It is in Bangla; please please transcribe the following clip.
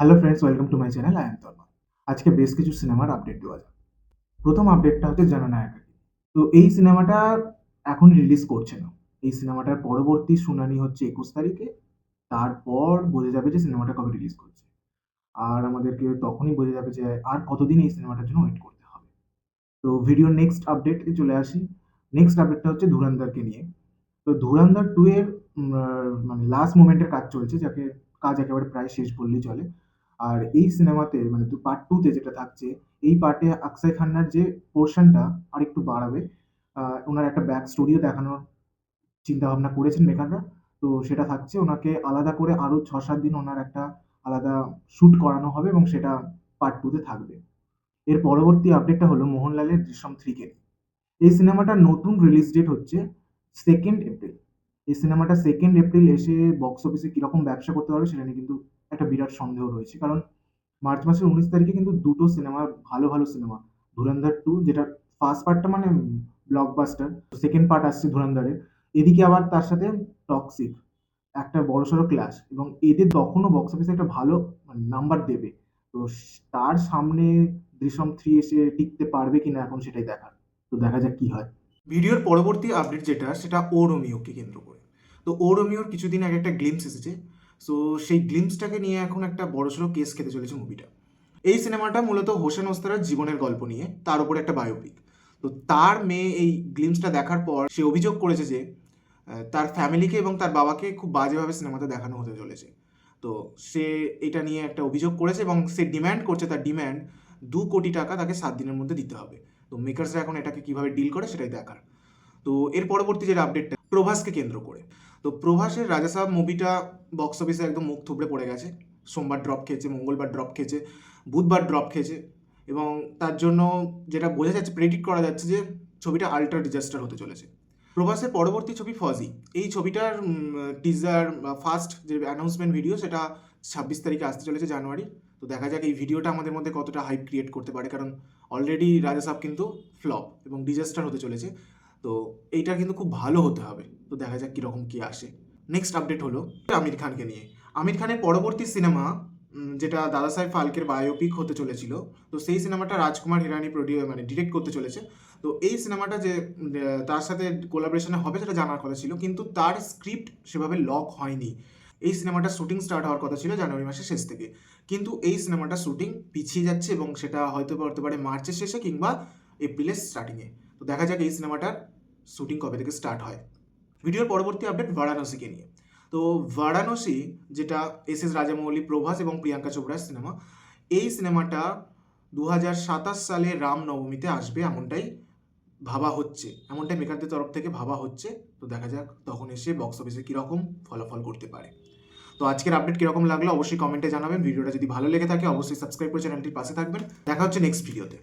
Hello friends, welcome to my channel. I am Tanmoy. আজকে বেশ কিছু সিনেমার আপডেট দেওয়া যাক। প্রথম আপডেটটা হচ্ছে জননায়ক। তো এই সিনেমাটা এখন রিলিজ করছে না। এই সিনেমাটার পরবর্তী শুনানি হচ্ছে ২১ তারিখে। তারপর বোঝা যাবে যে সিনেমাটা কবে রিলিজ করছে। আর আমাদেরকে তখনই বোঝা যাবে যে আর কতদিন এই সিনেমাটার জন্য ওয়েট করতে হবে। তো ভিডিওর নেক্সট আপডেটে চলে আসি। নেক্সট আপডেটটা হচ্ছে ধুরন্ধরকে নিয়ে। তো ধুরন্ধর 2 এর মানে লাস্ট মোমেন্টের কাজ চলছে, যাকে কাজ একেবারে প্রায় শেষ বললেই চলে। আর এই সিনেমাতে মানে পার্ট 2 তে যেটা থাকছে, এই পার্টে অক্ষয় খান্নার যে পোরশনটা আরেকটু বাড়াবে। উনার একটা ব্যাক স্টোরিও দেখানোর চিন্তাভাবনা করেছেন মেকাররা। তো সেটা থাকছে, ওনাকে আলাদা করে আরো ৬-৭ দিন ওনার একটা আলাদা শুট করানো হবে এবং সেটা পার্ট 2 তে থাকবে। এর পরবর্তী আপডেটটা হলো মোহনলালের দৃশ্যম 3 কে। এই সিনেমাটার নতুন রিলিজ ডেট হচ্ছে 2nd এপ্রিল। এই সিনেমাটা 2nd এপ্রিল এসে বক্স অফিসে কিরকম ব্যবসা করতে পারবে সেটা নিয়ে কিন্তু একটা বিরাট সন্দেহ রয়েছে। কারণ মার্চ মাসের 19 তারিখে কিন্তু দুটো সিনেমা, ভালো ভালো সিনেমা, ধুরন্ধর 2 যেটা ফার্স্ট পার্টটা মানে ব্লকবাস্টার, সেকেন্ড পার্ট আসছে ধুরন্ধরের। এদিকে আবার তার সাথে টক্সিক, একটা বড়সড় ক্লাশ, এবং এদের তখনও বক্স অফিসে একটা ভালো নাম্বার দেবে। তো তার সামনে দৃশ্যম 3 এসে টিকতে পারবে কিনা এখন সেটাই দেখার। তো দেখা যাক কি হয়। ভিডিওর পরবর্তী আপডেট যেটা, সেটা ও রোমিওকে কেন্দ্র করে। তো ও রোমিওর কিছুদিন আগে একটা গ্লিম্পস এসেছে। সো সেই গ্লিম্পসটাকে নিয়ে এখন একটা বড়সড় কেস খেতে চলেছে মুভিটা। এই সিনেমাটা মূলত হোসেন ওস্তারার জীবনের গল্প নিয়ে, তার উপরে একটা বায়োপিক। তো তার মেয়ে এই গ্লিম্পসটা দেখার পর সে অভিযোগ করেছে যে তার ফ্যামিলিকে এবং তার বাবাকে খুব বাজেভাবে সিনেমাতে দেখানো হতে চলেছে। তো সে এটা নিয়ে একটা অভিযোগ করেছে এবং সে ডিম্যান্ড করছে, তার ডিম্যান্ড ২ কোটি টাকা তাকে ৭ দিনের মধ্যে দিতে হবে। তো মেকার্সরা এখন এটাকে কিভাবে ডিল করে সেটাই দেখার। তো এর পরবর্তী যে আপডেটটা প্রভাসকে কেন্দ্র করে। তো প্রভাসের রাজা সাহেব মুভিটা বক্স অফিসে একদম মুখ থুবড়ে পড়ে গেছে। সোমবার ড্রপ খেয়েছে, মঙ্গলবার ড্রপ খেয়েছে, বুধবার ড্রপ খেয়েছে, এবং তার জন্য যেটা বোঝা যাচ্ছে, প্রেডিক্ট করা যাচ্ছে যে ছবিটা আল্ট্রা ডিজাস্টার হতে চলেছে। প্রভাসের পরবর্তী ছবি ফজি, এই ছবিটার টিজার ফার্স্ট যে অ্যানাউন্সমেন্ট ভিডিও, সেটা ২৬ তারিখে আসতে চলেছে জানুয়ারি। তো দেখা যাক এই ভিডিওটা আমাদের মধ্যে কতটা হাইপ ক্রিয়েট করতে পারে, কারণ অলরেডি রাজা সাহেব কিন্তু ফ্লপ এবং ডিজাস্টার হতে চলেছে। তো এইটা কিন্তু খুব ভালো হতে হবে। তো দেখা যাক কীরকম কী আসে। নেক্সট আপডেট হলো আমির খানকে নিয়ে। আমির খানের পরবর্তী সিনেমা, যেটা দাদা সাহেব ফালকের বায়োপিক হতে চলেছিল, তো সেই সিনেমাটা রাজকুমার হিরানি মানে ডিরেক্ট করতে চলেছে। তো এই সিনেমাটা যে তার সাথে কোলাবোরেশনে হবে সেটা জানার কথা ছিল, কিন্তু তার স্ক্রিপ্ট সেভাবে লক হয়নি। এই সিনেমাটার শুটিং স্টার্ট হওয়ার কথা ছিল জানুয়ারি মাসের শেষ থেকে, কিন্তু এই সিনেমাটার শুটিং পিছিয়ে যাচ্ছে এবং সেটা হয়তো হতে পারে মার্চের শেষে কিংবা এপ্রিলের স্টার্টিংয়ে। তো দেখা যাক এই সিনেমাটার শুটিং কবে থেকে স্টার্ট হয়। ভিডিওর পরবর্তী আপডেট বারাণসীকে নিয়ে। তো বারাণসী, যেটা এস রাজামৌলি, প্রভাস এবং প্রিয়াঙ্কা চোপড়ার সিনেমা, এই সিনেমাটা ২০২৭ সালে রামনবমীতে আসবে এমনটাই ভাবা হচ্ছে, এমনটাই মেকারদের তরফ থেকে ভাবা হচ্ছে। তো দেখা যাক তখন এসে বক্স অফিসে কীরকম ফলাফল করতে পারে। তো আজকের আপডেট কীরকম লাগলো অবশ্যই কমেন্টে জানাবেন। ভিডিওটা যদি ভালো লেগে থাকে অবশ্যই সাবস্ক্রাইব করে চ্যানেলটির পাশে থাকবেন। দেখা হচ্ছে নেক্সট ভিডিওতে।